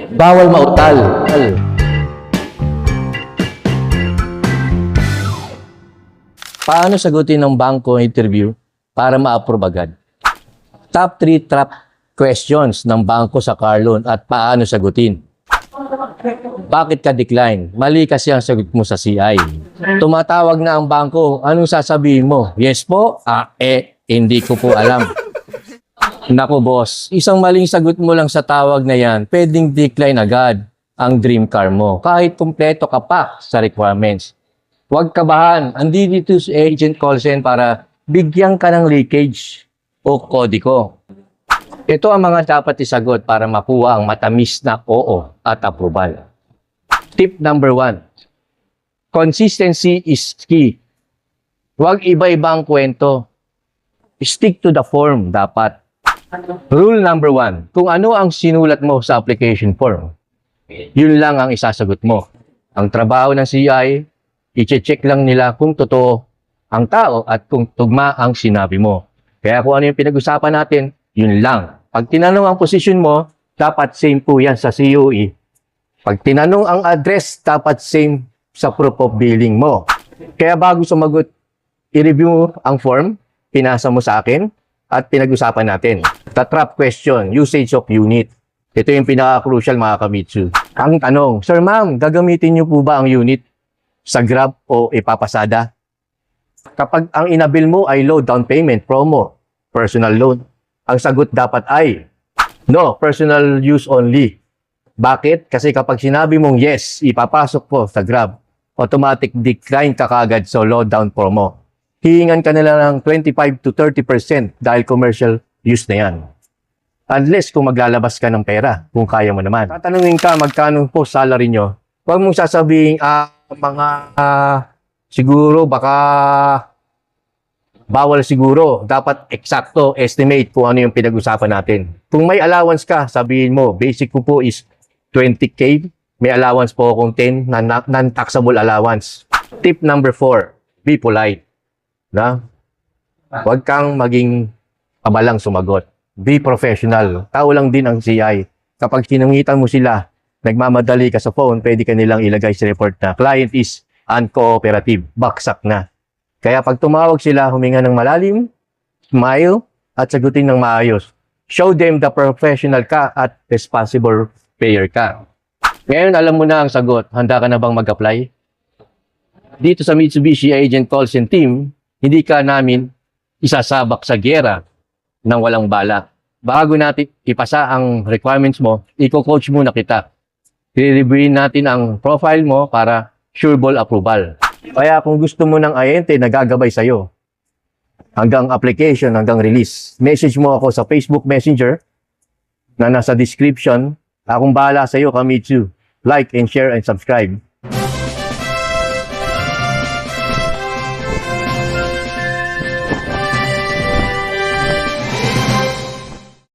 Bawal mautal. Paano sagutin ng bangko interview para ma-approve agad? Top 3 trap questions ng bangko sa car loan at paano sagutin. Bakit ka decline? Mali kasi ang sagot mo sa CI. Tumatawag na ang bangko, anong sasabihin mo? Yes po? Hindi ko po alam. Naku boss, isang maling sagot mo lang sa tawag na yan, pwedeng decline agad ang dream car mo kahit kumpleto ka pa sa requirements. Huwag kabahan, andito si Agent Call Center para bigyan ka ng leakage o kodiko. Ito ang mga dapat isagot para makuha ang matamis na oo at approval. Tip number 1. Consistency is key. Huwag iba-iba ang kwento. Stick to the form dapat. Rule number 1. Kung ano ang sinulat mo sa application form, yun lang ang isasagot mo. Ang trabaho ng CI, i-check lang nila kung totoo ang tao at kung tugma ang sinabi mo. Kaya kung ano yung pinag-usapan natin, yun lang. Pag tinanong ang position mo, dapat same po yan sa COE. Pag tinanong ang address, dapat same sa proof of billing mo. Kaya bago sumagot, i-review mo ang form, pinasa mo sa akin, at pinag-usapan natin. The trap question, usage of unit. Ito yung pinaka-crucial mga kamitsu. Ang tanong, Sir ma'am, gagamitin niyo po ba ang unit sa Grab o ipapasada? Kapag ang inabil mo ay low down payment, promo, personal loan, ang sagot dapat ay no, personal use only. Bakit? Kasi kapag sinabi mong yes, ipapasok po sa Grab, automatic decline ka kagad sa low down promo. Hihingan ka nila ng 25 to 30% dahil commercial use na yan. Unless kung maglalabas ka ng pera, kung kaya mo naman. Tatanungin ka magkano po salary nyo, huwag mong sasabihin, siguro baka bawal siguro. Dapat eksakto estimate kung ano yung pinag-usapan natin. Kung may allowance ka, sabihin mo, basic ko po is 20K. May allowance po akong 10 na non-taxable allowance. Tip number 4, be polite. Na? Huwag kang maging abalang sumagot. Be professional. Tao lang din ang CI. Kapag sinungitan mo sila, nagmamadali ka sa phone, pwede ka nilang ilagay sa report na client is uncooperative. Baksak na. Kaya pag tumawag sila, huminga ng malalim, smile, at sagutin ng maayos. Show them the professional ka at responsible payer ka. Ngayon, alam mo na ang sagot. Handa ka na bang mag-apply? Dito sa Mitsubishi Agent Calls and Team, hindi ka namin isasabak sa giyera ng walang balak. Bago natin ipasa ang requirements mo, i-coach muna kita. I-reviewin natin ang profile mo para sure ball approval. Kaya kung gusto mo ng ahente na gagabay sa'yo, hanggang application, hanggang release, message mo ako sa Facebook Messenger na nasa description. Akong bahala sa'yo, Kamitsu. Like and share and subscribe.